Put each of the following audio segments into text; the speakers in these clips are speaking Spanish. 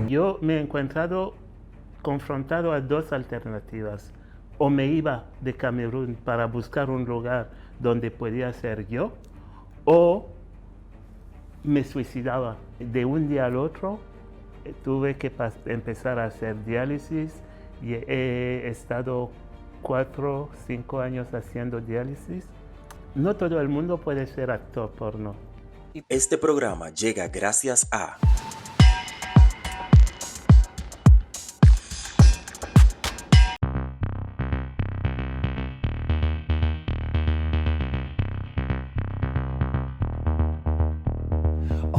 Yo me he encontrado confrontado a dos alternativas. O me iba de Camerún para buscar un lugar donde podía ser yo, o me suicidaba. De un día al otro tuve que empezar a hacer diálisis y he estado 4 o 5 años haciendo diálisis. No todo el mundo puede ser actor porno. Este programa llega gracias a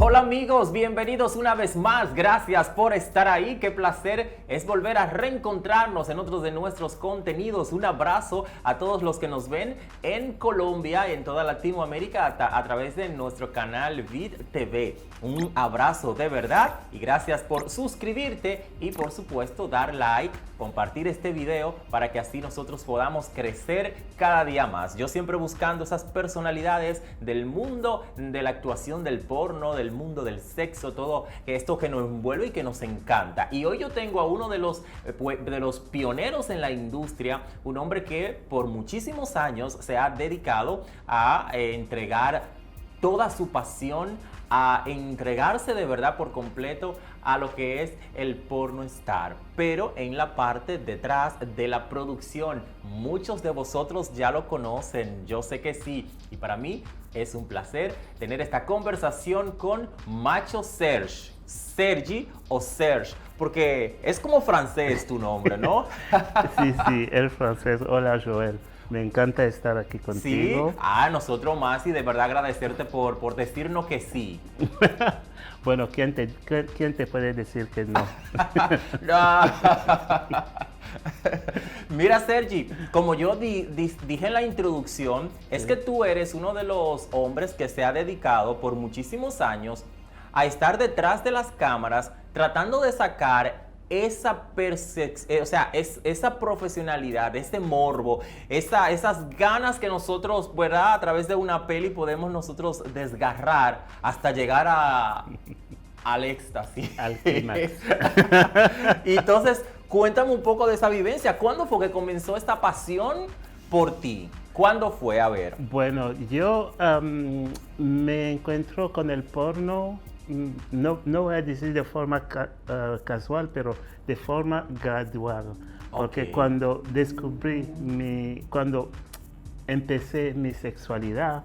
Hola amigos, bienvenidos una vez más, gracias por estar ahí, qué placer es volver a reencontrarnos en otros de nuestros contenidos. Un abrazo a todos los que nos ven en Colombia y en toda Latinoamérica a través de nuestro canal Vid TV. Un abrazo de verdad y gracias por suscribirte y por supuesto dar like, compartir este video para que así nosotros podamos crecer cada día más. Yo siempre buscando esas personalidades del mundo de la actuación del porno, del mundo del sexo, todo esto que nos envuelve y que nos encanta. Y hoy yo tengo a uno de los pioneros en la industria, un hombre que por muchísimos años se ha dedicado a entregar toda su pasión, a entregarse de verdad por completo a lo que es el porno star, pero en la parte detrás de la producción. Muchos de vosotros ya lo conocen, yo sé que sí, y para mí es un placer tener esta conversación con Macho Serge. Sergi o Serge, porque es como francés tu nombre, ¿no? Sí, el francés. Hola Joel, me encanta estar aquí contigo. Sí, nosotros más y de verdad agradecerte por decirnos que sí. Bueno, ¿quién te puede decir que no? Mira, Sergi, como yo dije en la introducción, es que tú eres uno de los hombres que se ha dedicado por muchísimos años a estar detrás de las cámaras tratando de sacar esa esa profesionalidad, ese morbo, esas ganas que nosotros, ¿verdad? A través de una peli podemos nosotros desgarrar hasta llegar al éxtasis. Al clímax. Y entonces, cuéntame un poco de esa vivencia. ¿Cuándo fue que comenzó esta pasión por ti? ¿Cuándo fue? A ver. Bueno, yo me encuentro con el porno, no voy a decir de forma casual, pero de forma gradual. Porque Okay. cuando cuando empecé mi sexualidad,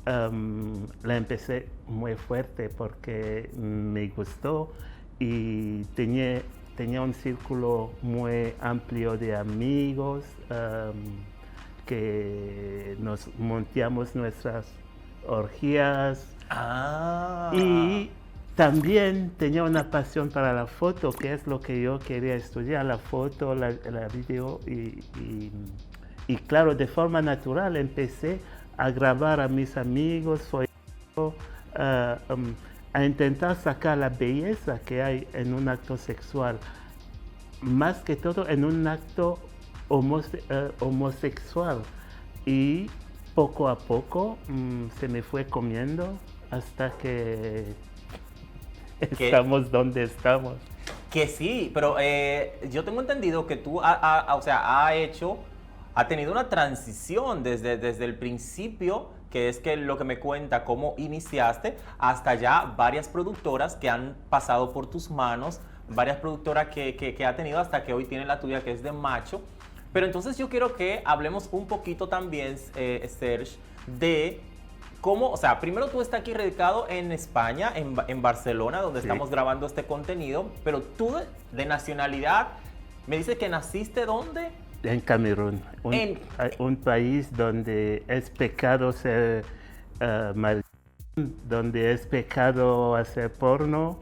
la empecé muy fuerte porque me gustó y tenía un círculo muy amplio de amigos que nos montábamos nuestras orgías. Y también tenía una pasión para la foto, que es lo que yo quería estudiar, la foto, la video y claro, de forma natural empecé a grabar a mis amigos, a intentar sacar la belleza que hay en un acto sexual, más que todo en un acto homosexual, y poco a poco se me fue comiendo hasta que estamos donde estamos. Que sí, pero yo tengo entendido que tú has tenido una transición desde el principio, que es que lo que me cuenta, cómo iniciaste, hasta ya varias productoras que han pasado por tus manos, varias productoras que ha tenido hasta que hoy tiene la tuya, que es de Macho. Pero entonces yo quiero que hablemos un poquito también, Serge, de cómo, o sea, primero tú estás aquí radicado en España, en Barcelona, donde Sí. estamos grabando este contenido, pero tú de nacionalidad, me dices que naciste ¿dónde? En Camerún, un país donde es pecado ser mal, donde es pecado hacer porno.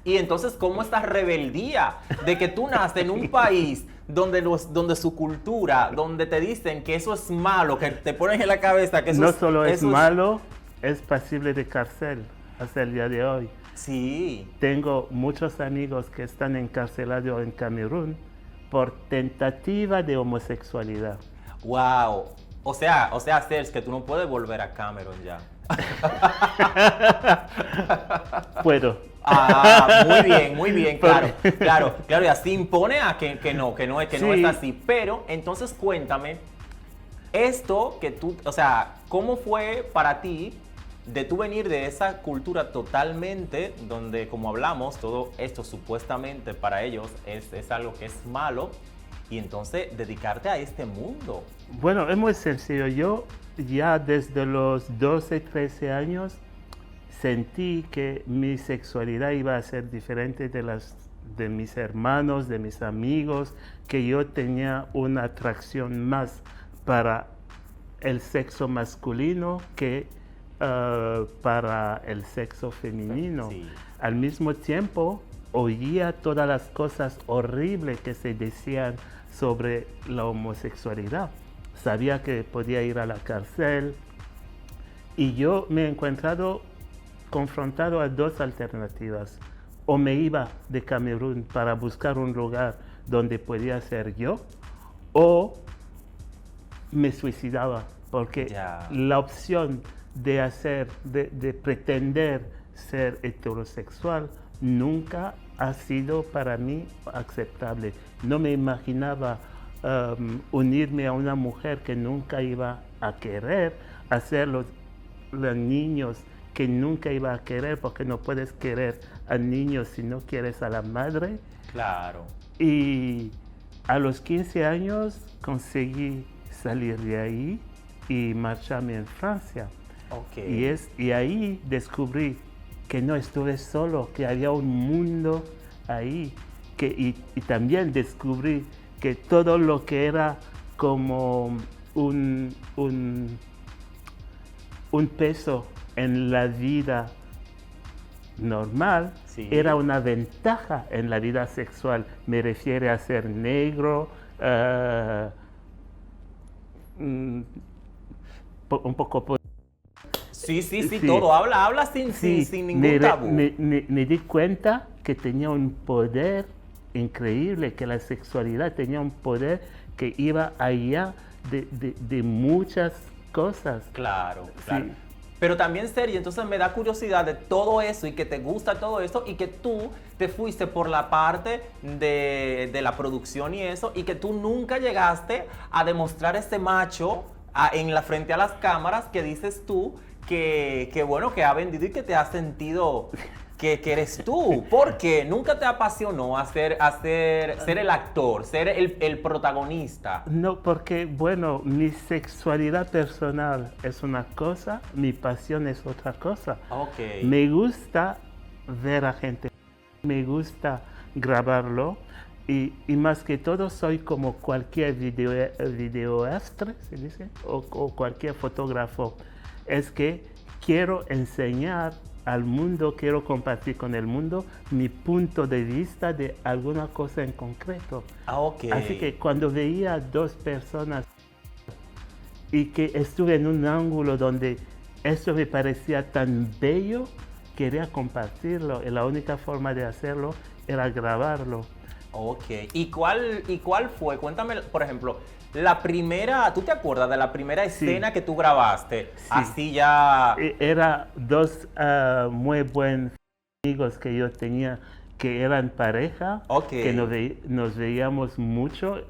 Y entonces, ¿cómo esta rebeldía de que tú naces en un país donde su cultura, donde te dicen que eso es malo, que te ponen en la cabeza que eso no solo es malo, es pasible de cárcel hasta el día de hoy. Sí. Tengo muchos amigos que están encarcelados en Camerún por tentativa de homosexualidad. Wow. O sea, Serge, que tú no puedes volver a Cameron ya. Puedo. Muy bien, claro, claro, y así impone a que no es así. Pero, entonces cuéntame, esto que tú, o sea, ¿cómo fue para ti de tú venir de esa cultura totalmente, donde, como hablamos, todo esto supuestamente para ellos es algo que es malo, y entonces dedicarte a este mundo? Bueno, es muy sencillo. Yo ya desde los 12, 13 años sentí que mi sexualidad iba a ser diferente de mis hermanos, de mis amigos, que yo tenía una atracción más para el sexo masculino que para el sexo femenino. Sí. Al mismo tiempo, oía todas las cosas horribles que se decían sobre la homosexualidad. Sabía que podía ir a la cárcel y yo me he encontrado confrontado a dos alternativas. O me iba de Camerún para buscar un lugar donde podía ser yo, o me suicidaba, porque la opción de pretender ser heterosexual nunca ha sido para mí aceptable. No me imaginaba unirme a una mujer que nunca iba a querer, hacer los niños que nunca iba a querer, porque no puedes querer al niño si no quieres a la madre. Claro. Y a los 15 años conseguí salir de ahí y marcharme en Francia. Okay. Y ahí descubrí que no estuve solo, que había un mundo ahí. Y también descubrí que todo lo que era como un peso en la vida normal, sí, era una ventaja en la vida sexual. Me refiero a ser negro, un poco... Sí, todo. Habla sin ningún tabú. Me di cuenta que tenía un poder increíble, que la sexualidad tenía un poder que iba allá de muchas cosas. Claro. Sí. Pero también, Sergio, entonces me da curiosidad de todo eso y que te gusta todo esto y que tú te fuiste por la parte de la producción y eso, y que tú nunca llegaste a demostrar ese macho frente a las cámaras que dices tú que bueno, que ha vendido y que te has sentido que eres tú. Porque nunca te apasionó ser el actor, ser el protagonista. No, porque bueno, mi sexualidad personal es una cosa, mi pasión es otra cosa. Okay. Me gusta ver a gente, me gusta grabarlo, y más que todo soy como cualquier videoastre, ¿se dice? O cualquier fotógrafo. Es que quiero enseñar al mundo, quiero compartir con el mundo mi punto de vista de alguna cosa en concreto. Okay. Así que cuando veía dos personas y que estuve en un ángulo donde eso me parecía tan bello, quería compartirlo, y la única forma de hacerlo era grabarlo. Ok, ¿y cuál fue? Cuéntame, por ejemplo, la primera, ¿tú te acuerdas de la primera escena que tú grabaste? Sí. Así ya... Era dos muy buenos amigos que yo tenía, que eran pareja, que nos veíamos mucho,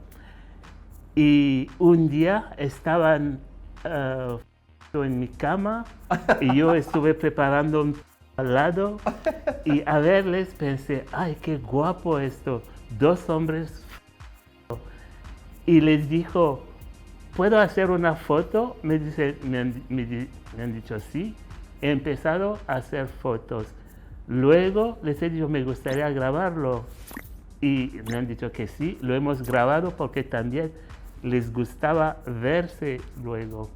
y un día estaban en mi cama y yo estuve preparando un al lado, y a verles pensé, ay, qué guapo esto, dos hombres. Y les dijo, ¿puedo hacer una foto? Me han dicho sí. He empezado a hacer fotos. Luego les he dicho, me gustaría grabarlo. Y me han dicho que sí, lo hemos grabado porque también les gustaba verse luego.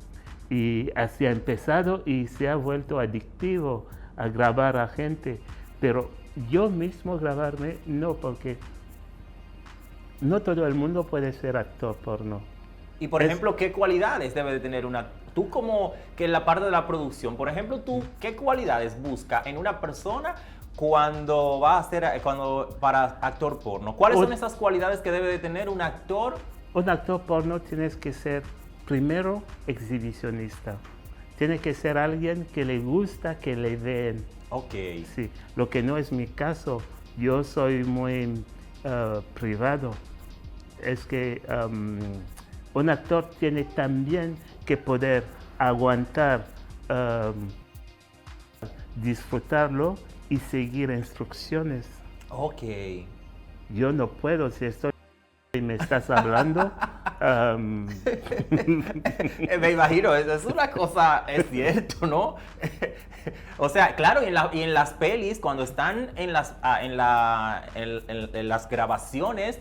Y así ha empezado y se ha vuelto adictivo a grabar a gente. Pero yo mismo grabarme, no, porque no todo el mundo puede ser actor porno. Y por ejemplo, ¿qué cualidades debe de tener tú como que en la parte de la producción, por ejemplo, tú, ¿qué cualidades busca en una persona cuando va a ser, para actor porno? ¿Cuáles son esas cualidades que debe de tener un actor? Un actor porno tienes que ser, primero, exhibicionista. Tiene que ser alguien que le gusta que le vean. Ok. Sí, lo que no es mi caso, yo soy muy privado. Es que un actor tiene también que poder aguantar, disfrutarlo y seguir instrucciones. Ok. Yo no puedo, si estoy y me estás hablando. Me imagino, es una cosa, es cierto, ¿no? O sea, claro, y en las pelis, cuando están en las grabaciones,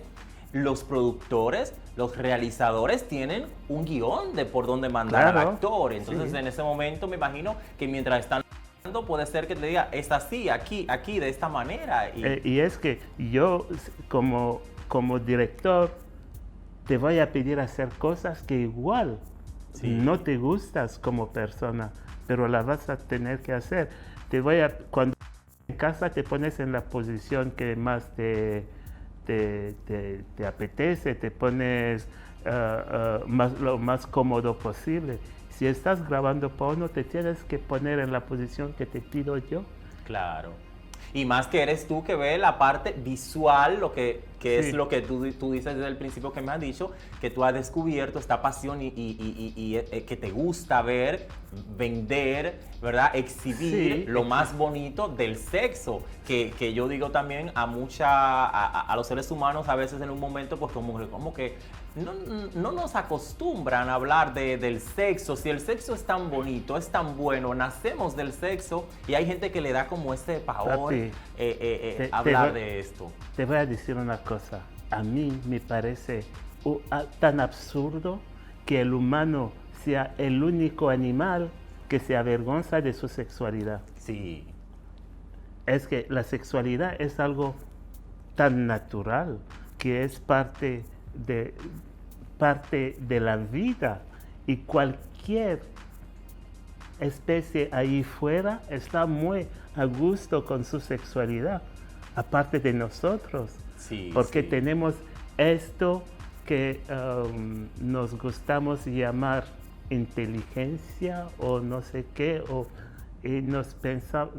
los productores, los realizadores tienen un guión de por dónde mandar al actor. Entonces, en ese momento me imagino que mientras están hablando, puede ser que te diga, es así, aquí, de esta manera. Y es que yo, como director, te voy a pedir hacer cosas que igual no te gustas como persona, pero las vas a tener que hacer. Cuando en casa te pones en la posición que más te apetece, te pones lo más cómodo posible. Si estás grabando porno, te tienes que poner en la posición que te pido yo. Claro. Y más que eres tú que ve la parte visual, lo que es lo que tú dices desde el principio que me has dicho, que tú has descubierto esta pasión y que te gusta ver, vender, ¿verdad? Exhibir lo más bonito del sexo, que yo digo también a los seres humanos a veces en un momento pues como que no nos acostumbran a hablar del sexo. Si el sexo es tan bonito, es tan bueno, nacemos del sexo y hay gente que le da como ese pavor hablar de esto. Te voy a decir una cosa. A mí me parece tan absurdo que el humano sea el único animal que se avergonza de su sexualidad. Sí. Es que la sexualidad es algo tan natural que es parte de la vida, y cualquier especie ahí fuera está muy a gusto con su sexualidad, aparte de nosotros, porque tenemos esto que nos gustamos llamar inteligencia o no sé qué, y nos pensamos,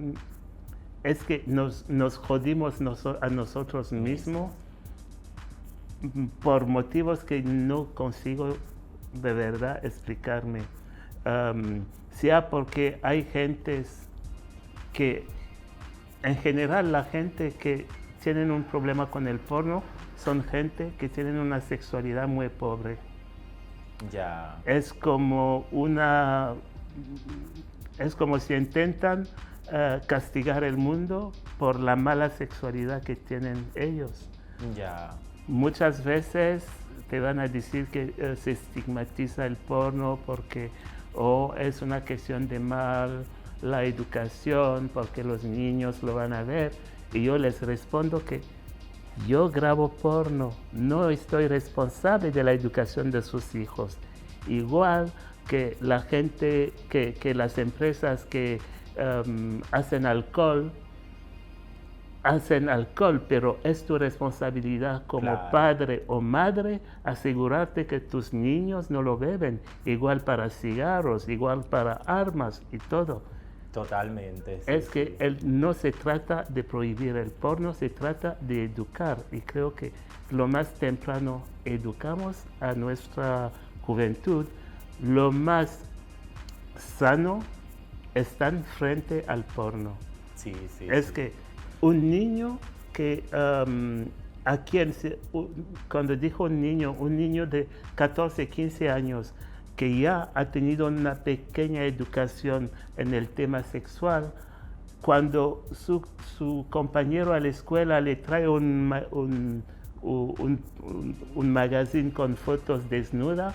es que nos jodimos a nosotros mismos por motivos que no consigo de verdad explicarme. Sea porque hay gentes que, en general, la gente que tienen un problema con el porno son gente que tienen una sexualidad muy pobre. Ya. Es como si intentan castigar el mundo por la mala sexualidad que tienen ellos. Ya. Muchas veces te van a decir que se estigmatiza el porno porque es una cuestión de la educación, porque los niños lo van a ver. Y yo les respondo que yo grabo porno, no estoy responsable de la educación de sus hijos. Igual que la gente, que las empresas que hacen alcohol, pero es tu responsabilidad como padre o madre asegurarte que tus niños no lo beben, igual para cigarros, igual para armas y todo. Totalmente. Es que no se trata de prohibir el porno, se trata de educar, y creo que lo más temprano educamos a nuestra juventud, lo más sano están frente al porno. Que un niño que, cuando dijo un niño de 14, 15 años, que ya ha tenido una pequeña educación en el tema sexual, cuando su compañero a la escuela le trae un magazine con fotos desnudas,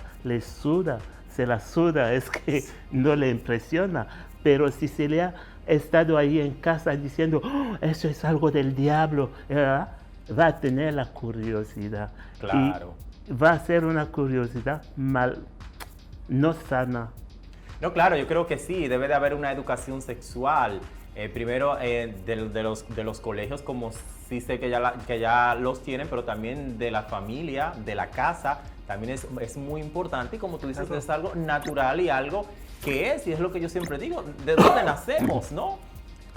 se la suda, es que no le impresiona. Pero si se le ha estado ahí en casa diciendo, eso es algo del diablo, va a tener la curiosidad. Claro. Y va a ser una curiosidad no sana. No, claro, yo creo que sí, debe de haber una educación sexual. Primero de los colegios, como sí sé que ya los tienen, pero también de la familia, de la casa, también es muy importante. Y como tú dices, es algo natural y algo que y es lo que yo siempre digo, ¿de dónde nacemos, no?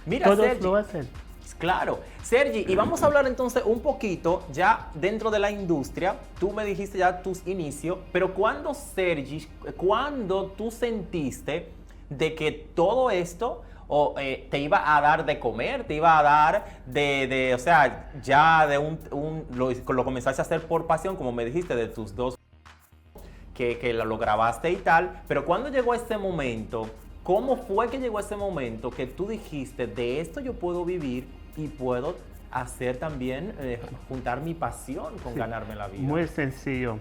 Mira, todos Sergi, lo hacen. claro. Sergi, y vamos a hablar entonces un poquito ya dentro de la industria. Tú me dijiste ya tus inicios, pero ¿cuándo, Sergi, cuándo tú sentiste de que todo esto te iba a dar de comer, te iba a dar o sea, ya de lo comenzaste a hacer por pasión, como me dijiste, de tus dos que lo grabaste y tal, pero ¿cuándo llegó este momento? ¿Cómo fue que llegó ese momento que tú dijiste, de esto yo puedo vivir y puedo hacer también, juntar mi pasión con ganarme la vida? Muy sencillo.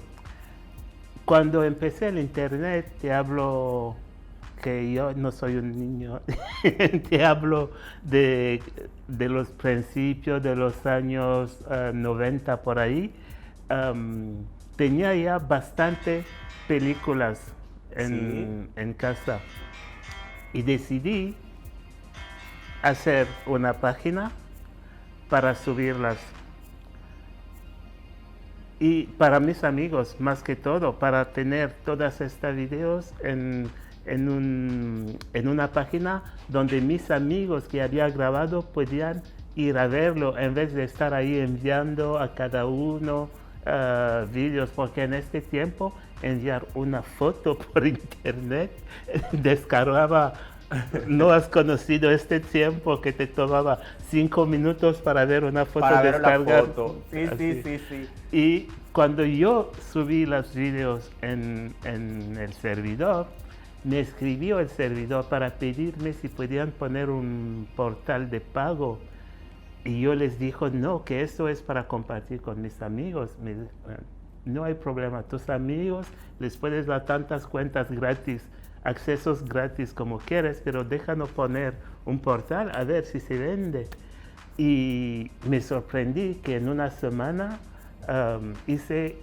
Cuando empecé el internet, te hablo que yo no soy un niño, te hablo de los principios de los años 90 por ahí. Tenía ya bastante películas en casa y decidí hacer una página para subirlas. Y para mis amigos, más que todo, para tener todas estas videos en una página donde mis amigos que había grabado podían ir a verlo en vez de estar ahí enviando a cada uno vídeos, porque en este tiempo enviar una foto por internet descargaba. No has conocido este tiempo que te tomaba 5 minutos para ver una foto para ver descargar. la foto. Sí. Y cuando yo subí los vídeos en el servidor, me escribió el servidor para pedirme si podían poner un portal de pago. Y yo les dije, no, que eso es para compartir con mis amigos. No hay problema, tus amigos les puedes dar tantas cuentas gratis, accesos gratis como quieres, pero déjanos poner un portal a ver si se vende. Y me sorprendí que en una semana hice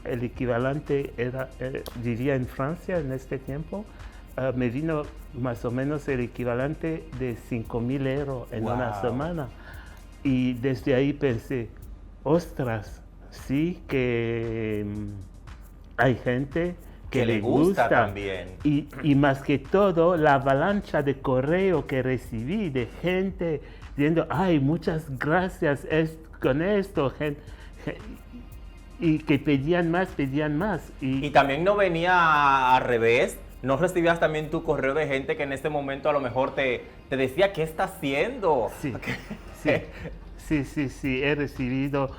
el equivalente, vivía en Francia en este tiempo, me vino más o menos el equivalente de 5.000 euros en una semana. Y desde ahí pensé, ostras, sí que hay gente que le gusta también. Y más que todo, la avalancha de correo que recibí de gente diciendo, ay, muchas gracias con esto, y que pedían más. Y también no venía al revés. ¿No recibías también tu correo de gente que en este momento a lo mejor te decía, ¿qué está haciendo? Sí, he recibido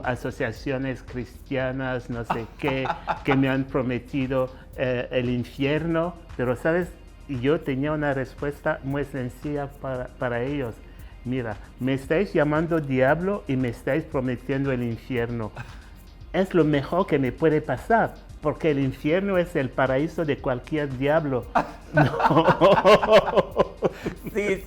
asociaciones cristianas, no sé qué, que me han prometido el infierno, pero sabes, yo tenía una respuesta muy sencilla para ellos. Mira, me estáis llamando diablo y me estáis prometiendo el infierno. Es lo mejor que me puede pasar, porque el infierno es el paraíso de cualquier diablo. No. Sí.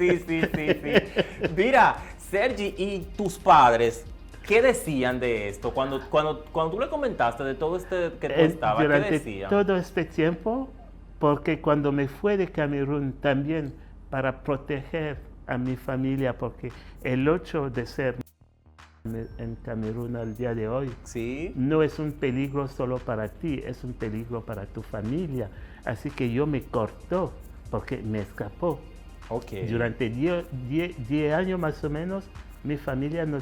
Mira, Sergi, ¿y tus padres qué decían de esto? Cuando tú le comentaste de todo este que tú estabas, ¿qué decían? Durante todo este tiempo, porque cuando me fui de Camerún también para proteger a mi familia, porque el hecho de ser en Camerún al día de hoy no es un peligro solo para ti, es un peligro para tu familia. Así que yo me cortó porque me escapó. Durante 10 años más o menos, mi familia no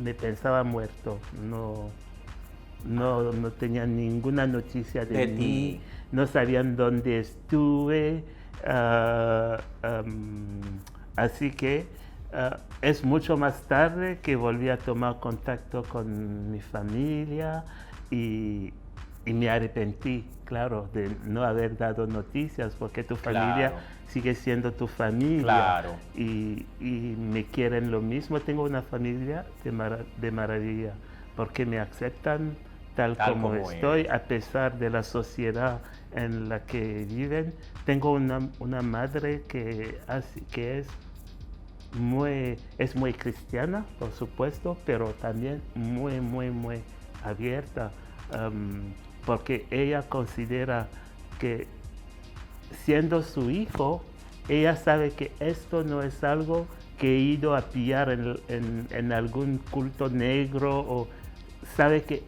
me pensaba muerto. No tenían ninguna noticia de mí. No sabían dónde estuve. Así que es mucho más tarde que volví a tomar contacto con mi familia y me arrepentí, claro, de no haber dado noticias, porque tu familia sigue siendo tu familia y me quieren lo mismo. Tengo una familia de maravilla, porque me aceptan tal como estoy, a pesar de la sociedad en la que viven. Tengo una madre que es muy cristiana, por supuesto, pero también muy abierta, porque ella considera que siendo su hijo, ella sabe que esto no es algo que he ido a pillar en algún culto negro, o sabe que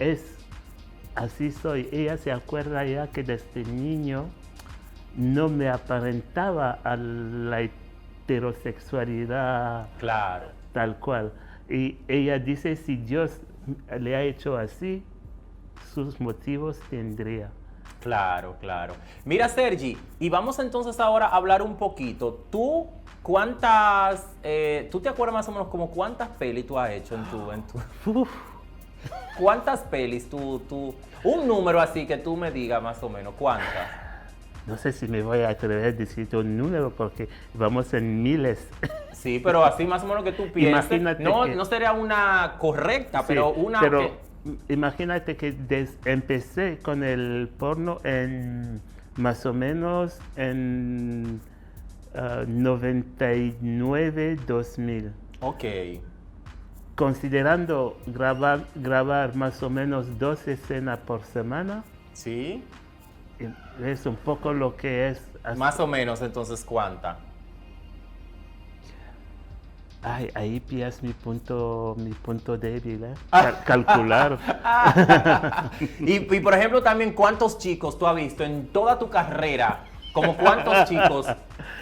así soy. Ella se acuerda ya que desde niño no me aparentaba a la heterosexualidad Claro. tal cual. Y ella dice, si Dios le ha hecho así, sus motivos tendría. Claro, claro. Mira, Sergi, y vamos entonces ahora a hablar un poquito. ¿Tú tú te acuerdas más o menos como cuántas pelis tú has hecho Uf, cuántas pelis un número así que tú me digas más o menos, cuántas? no sé si me voy a atrever a decirte un número porque vamos en miles. Sí, pero así más o menos que tú pienses. Imagínate No, que- no sería una correcta, Sí, pero una pero que... imagínate que empecé con el porno en más o menos en 99, 2000. Ok. Considerando grabar más o menos 2 escenas por semana, ¿Sí? es un poco lo que es. Más o menos, entonces, ¿cuánta? Ay, ahí pillas mi punto débil, ¿eh? Calcular. Y, por ejemplo, también, ¿cuántos chicos tú has visto en toda tu carrera? ¿Como cuántos chicos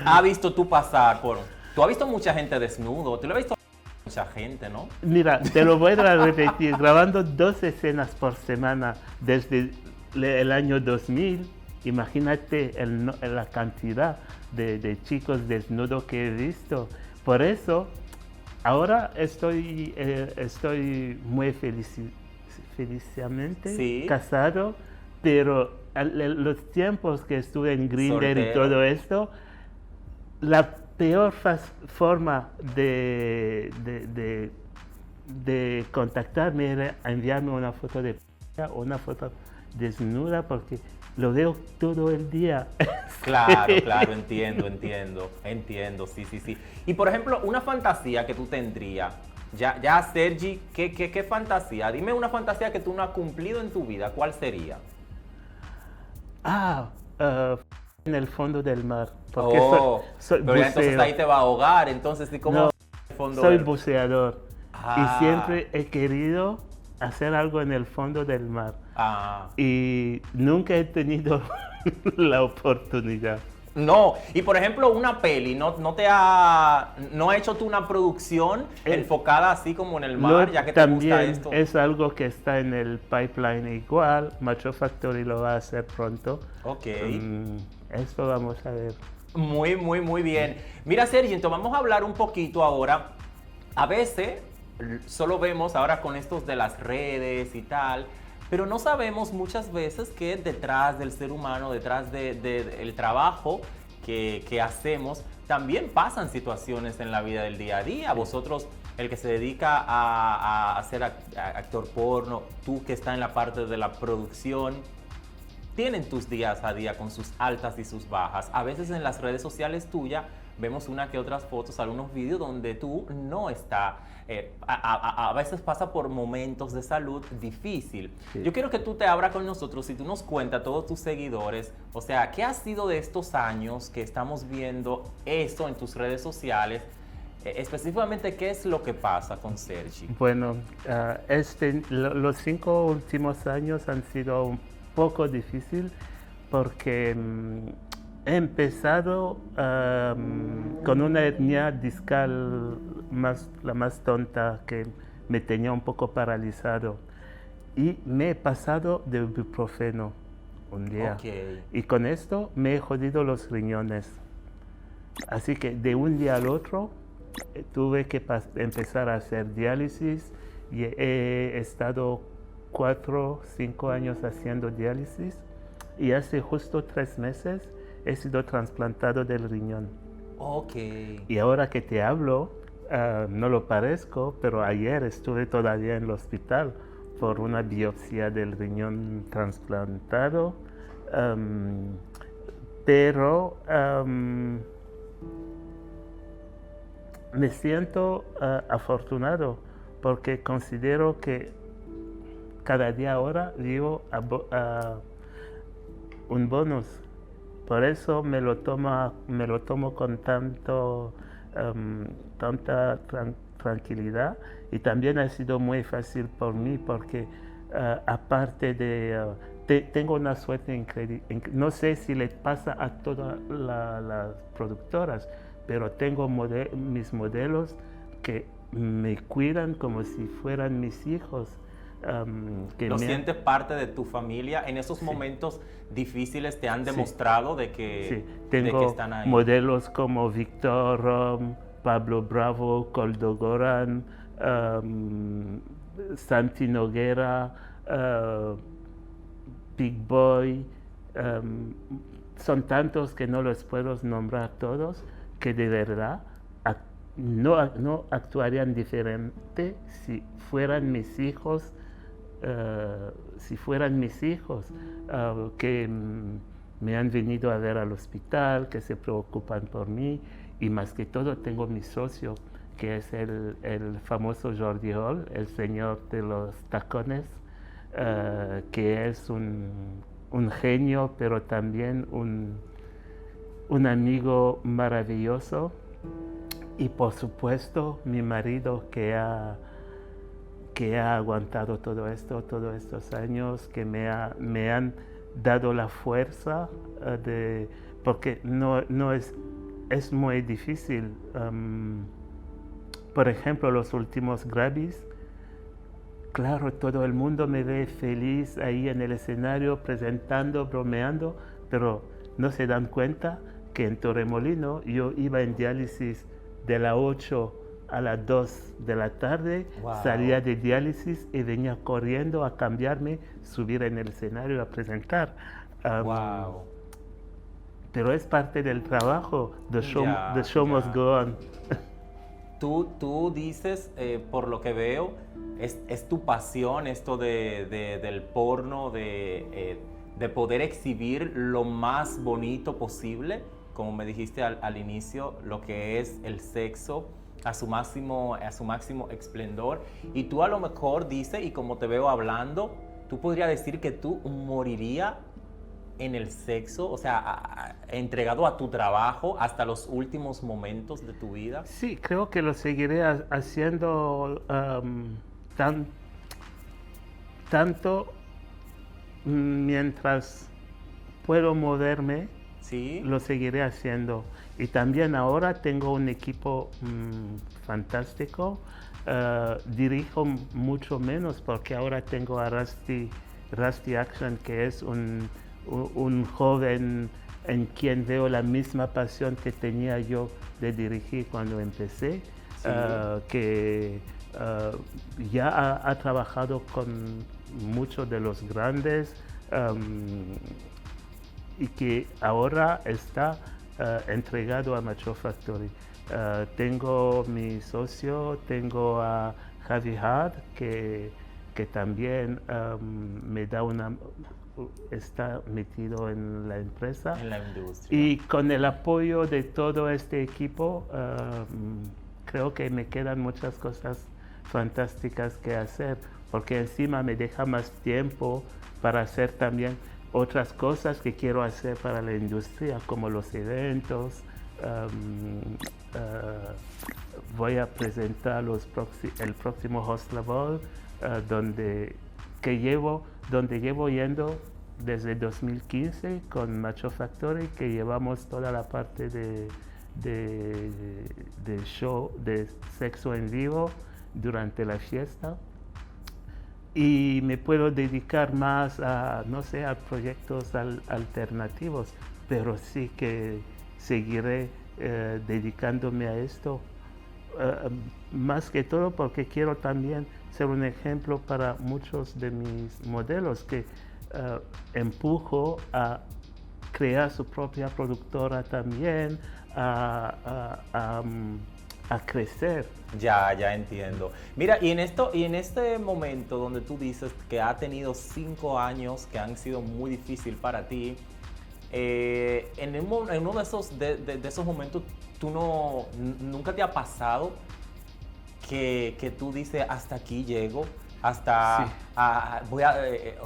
has visto tú pasar por...? Tú has visto mucha gente desnudo, tú lo has visto mucha gente, ¿no? Mira, te lo voy a repetir, grabando 2 escenas por semana desde el año 2000, imagínate la cantidad de chicos desnudos que he visto. Por eso, ahora estoy muy felizmente Sí. casado, pero los tiempos que estuve en Grindr y Soltero. todo esto, la peor forma de contactarme era enviarme una foto de o una foto desnuda porque lo veo todo el día. Claro, claro, entiendo, sí. Y por ejemplo, una fantasía que tú tendrías, ya Sergi, ¿qué fantasía? Dime una fantasía que tú no has cumplido en tu vida, ¿cuál sería? En el fondo del mar. Porque soy pero ya entonces buceo. ahí te va a ahogar, entonces, ¿y cómo No, el fondo soy del- buceador Ah. y siempre he querido hacer algo en el fondo del mar Ah. y nunca he tenido la oportunidad. No, y por ejemplo, una peli, ¿no ha hecho tú una producción enfocada así como en el mar, Lo- ya que te gusta también esto? es algo que está en el pipeline igual. Macho Factory lo va a hacer pronto. Ok. Esto vamos a ver. Muy bien. Mira, Sergio, entonces vamos a hablar un poquito ahora. A veces solo vemos ahora con estos de las redes y tal, pero no sabemos muchas veces que detrás del ser humano, detrás del trabajo que hacemos, también pasan situaciones en la vida del día a día. Vosotros, el que se dedica a ser actor porno, tú que estás en la parte de la producción, tienen tus días a día con sus altas y sus bajas. A veces en las redes sociales tuyas vemos una que otras fotos, algunos vídeos donde tú no estás. A veces pasa por momentos de salud difícil. Sí. Yo quiero que tú te abras con nosotros y tú nos cuentas a todos tus seguidores, o sea, ¿qué ha sido de estos años que estamos viendo esto en tus redes sociales? Específicamente, ¿qué es lo que pasa con Sergi? Bueno, los 5 últimos años han sido un poco difícil porque he empezado con una hernia discal la más tonta que me tenía un poco paralizado y me he pasado de ibuprofeno un día Ok. y con esto me he jodido los riñones. Así que de un día al otro tuve que empezar a hacer diálisis y he estado 4, 5 años haciendo diálisis y hace justo 3 meses he sido trasplantado del riñón. Ok. Y ahora que te hablo, no lo parezco, pero ayer estuve todavía en el hospital por una biopsia del riñón trasplantado, pero me siento afortunado porque considero que cada día ahora vivo a un bonus. Por eso me lo tomo con tanta tranquilidad y también ha sido muy fácil por mí porque aparte de tengo una suerte increíble. No sé si le pasa a todas las productoras, pero tengo mis modelos que me cuidan como si fueran mis hijos. ¿Lo sientes parte de tu familia? En esos momentos difíciles te han demostrado de que están ahí. Modelos como Víctor Rom, Pablo Bravo, Coldo Goran, Santi Noguera, Big Boy. Son tantos que no los puedo nombrar todos, que de verdad no actuarían diferente si fueran mis hijos. Que me han venido a ver al hospital, que se preocupan por mí, y más que todo tengo mi socio, que es el famoso Jordi Hall, el señor de los tacones, que es un genio, pero también un amigo maravilloso, y por supuesto mi marido que ha aguantado todo esto, todos estos años, que me han dado la fuerza porque no es muy difícil. Por ejemplo, los últimos Grammys, claro, todo el mundo me ve feliz ahí en el escenario, presentando, bromeando, pero no se dan cuenta que en Torremolino yo iba en diálisis de las 8 a las 2 de la tarde, salía de diálisis y venía corriendo a cambiarme, subir en el escenario a presentar. Pero es parte del trabajo, the show must go on. Tú dices, por lo que veo, es tu pasión esto del porno, de poder exhibir lo más bonito posible, como me dijiste al inicio, lo que es el sexo a su máximo esplendor. Y tú a lo mejor dices, y como te veo hablando, tú podrías decir que tú morirías en el sexo, o sea, entregado a tu trabajo hasta los últimos momentos de tu vida. Sí, creo que lo seguiré haciendo tanto mientras puedo moverme. Sí. Lo seguiré haciendo. Y también ahora tengo un equipo fantástico. Dirijo mucho menos porque ahora tengo a Rusty Action, que es un joven en quien veo la misma pasión que tenía yo de dirigir cuando empecé, sí. Que ya ha trabajado con muchos de los grandes, y que ahora está entregado a Macho Factory. Tengo mi socio, tengo a Javi Hart, que también me da está metido en la empresa. En la industria. Y con el apoyo de todo este equipo, creo que me quedan muchas cosas fantásticas que hacer, porque encima me deja más tiempo para hacer también otras cosas que quiero hacer para la industria, como los eventos. Voy a presentar el próximo Hustler Ball, donde llevo yendo desde 2015 con Macho Factory, que llevamos toda la parte de show, de sexo en vivo durante la fiesta. Y me puedo dedicar más a proyectos alternativos, pero sí que seguiré dedicándome a esto, más que todo porque quiero también ser un ejemplo para muchos de mis modelos, que empujo a crear su propia productora también, a crecer. Ya entiendo. Mira, y en este momento donde tú dices que ha tenido 5 años que han sido muy difíciles para ti, en uno de esos momentos, ¿nunca te ha pasado que tú dices, hasta aquí llego? O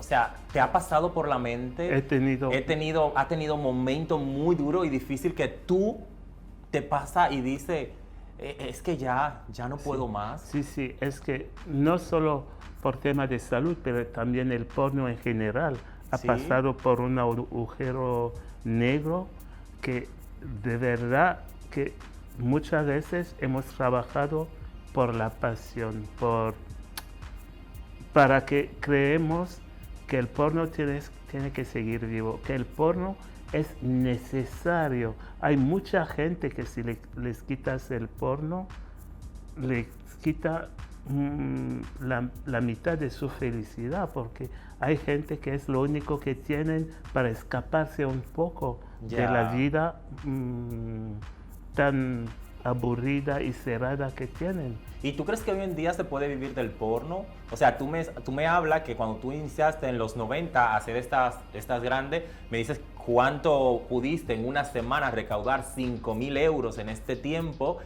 sea, ¿te ha pasado por la mente? Ha tenido momentos muy duros y difíciles que tú te pasa y dices, es que ya no puedo más. Sí, es que no solo por temas de salud, pero también el porno en general ha pasado por un agujero negro que de verdad que muchas veces hemos trabajado por la pasión, para que creemos que el porno tiene que seguir vivo, que el porno es necesario. Hay mucha gente que si les quitas el porno, les quita la mitad de su felicidad, porque hay gente que es lo único que tienen para escaparse un poco de la vida tan aburrida y cerrada que tienen. ¿Y tú crees que hoy en día se puede vivir del porno? O sea, tú me hablas que cuando tú iniciaste en los 90 a hacer estas grandes, me dices cuánto pudiste en una semana recaudar 5.000 euros en este tiempo.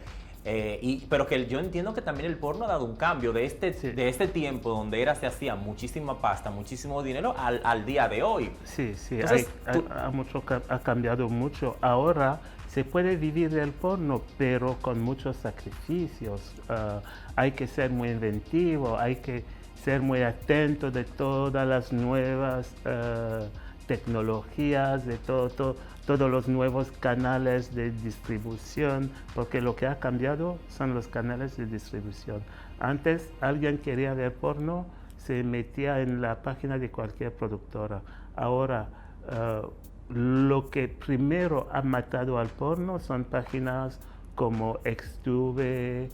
Pero que yo entiendo que también el porno ha dado un cambio de este tiempo donde se hacía muchísima pasta, muchísimo dinero al día de hoy. Sí, Entonces, ha cambiado mucho. Ahora se puede vivir del porno, pero con muchos sacrificios. Hay que ser muy inventivo, hay que ser muy atento de todas las nuevas tecnologías, de todos los nuevos canales de distribución, porque lo que ha cambiado son los canales de distribución. Antes alguien quería ver porno, se metía en la página de cualquier productora. Ahora lo que primero ha matado al porno son páginas como Xtube,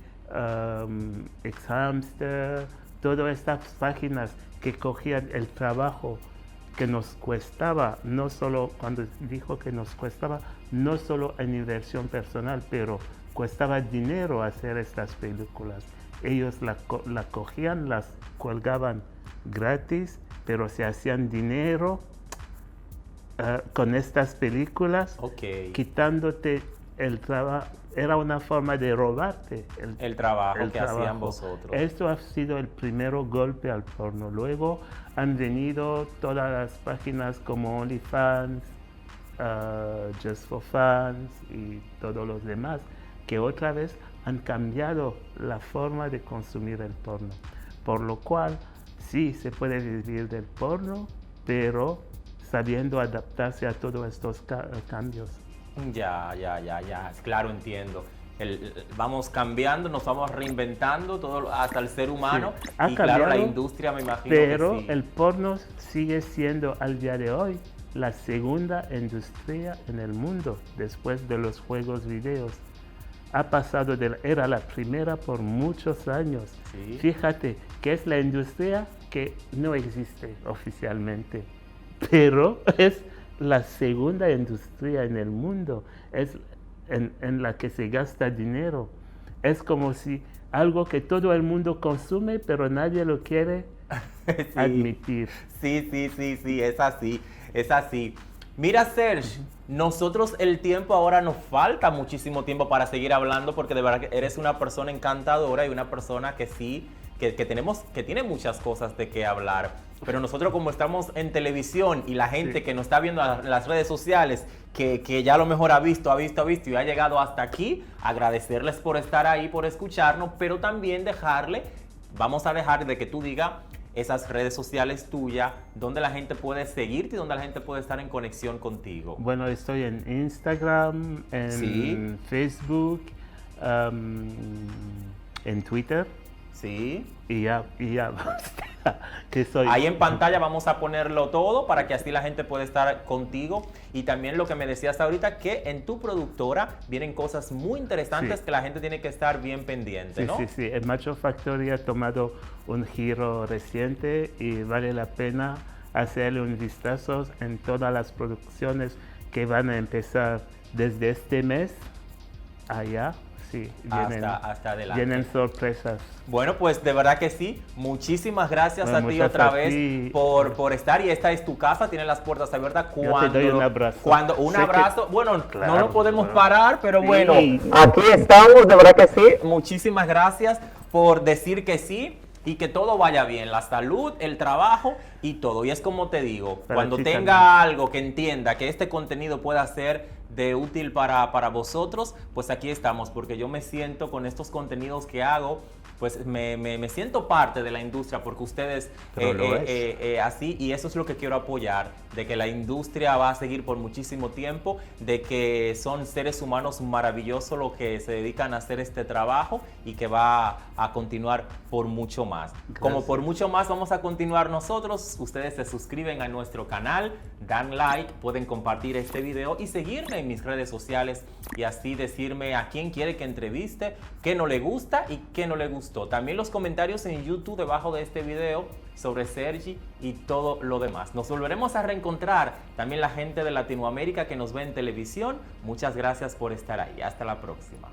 Xhamster, todas estas páginas que cogían el trabajo que nos cuestaba, no solo cuando dijo que nos cuestaba, no solo en inversión personal, pero costaba dinero hacer estas películas. Ellos la cogían, las colgaban gratis, pero se hacían dinero con estas películas, quitándote el trabajo. Era una forma de robarte el trabajo que hacían vosotros. Esto ha sido el primer golpe al porno. Luego han venido todas las páginas como OnlyFans, Just for Fans y todos los demás, que otra vez han cambiado la forma de consumir el porno. Por lo cual, sí, se puede vivir del porno, pero sabiendo adaptarse a todos estos cambios. Ya, claro, entiendo. Vamos cambiando, nos vamos reinventando, todo, hasta el ser humano, sí, ha y cambiado, claro, la industria me imagino pero que sí. el porno sigue siendo al día de hoy la segunda industria en el mundo después de los juegos videos. Ha pasado era la primera por muchos años. Sí. Fíjate que es la industria que no existe oficialmente, pero es la segunda industria en el mundo, es en la que se gasta dinero. Es como si algo que todo el mundo consume, pero nadie lo quiere admitir. Sí, es así. Mira, Serge, nosotros el tiempo ahora nos falta muchísimo tiempo para seguir hablando, porque de verdad que eres una persona encantadora y una persona que sí, que tiene muchas cosas de qué hablar. Pero nosotros, como estamos en televisión y la gente que nos está viendo en las redes sociales, que ya a lo mejor ha visto y ha llegado hasta aquí, agradecerles por estar ahí, por escucharnos, pero también vamos a dejar de que tú digas esas redes sociales tuyas, donde la gente puede seguirte y donde la gente puede estar en conexión contigo. Bueno, estoy en Instagram, en Facebook, en Twitter. Sí. Y ya que soy. Ahí en pantalla vamos a ponerlo todo para que así la gente pueda estar contigo. Y también lo que me decías ahorita, que en tu productora vienen cosas muy interesantes que la gente tiene que estar bien pendiente, ¿no? Sí. El Macho Factory ha tomado un giro reciente y vale la pena hacerle un vistazo en todas las producciones que van a empezar desde este mes allá. Sí, hasta adelante. Vienen sorpresas. Bueno, pues de verdad que sí. Muchísimas gracias a ti otra vez por estar. Y esta es tu casa, tiene las puertas abiertas. Yo te doy un abrazo. Un abrazo. Bueno, claro, no lo podemos parar, pero sí. Bueno, aquí estamos, de verdad que sí. Muchísimas gracias por decir que sí. Y que todo vaya bien, la salud, el trabajo y todo. Y es como te digo, cuando tenga algo que entienda que este contenido pueda ser de útil para vosotros, pues aquí estamos, porque yo me siento con estos contenidos que hago pues me siento parte de la industria porque ustedes así, y eso es lo que quiero apoyar, de que la industria va a seguir por muchísimo tiempo, de que son seres humanos maravillosos los que se dedican a hacer este trabajo y que va a continuar por mucho más. Gracias. Como por mucho más vamos a continuar nosotros, ustedes se suscriben a nuestro canal, dan like, pueden compartir este video y seguirme en mis redes sociales y así decirme a quién quiere que entreviste, qué no le gusta y qué no le gustó. También los comentarios en YouTube debajo de este video sobre Sergi y todo lo demás. Nos volveremos a reencontrar, también la gente de Latinoamérica que nos ve en televisión. Muchas gracias por estar ahí. Hasta la próxima.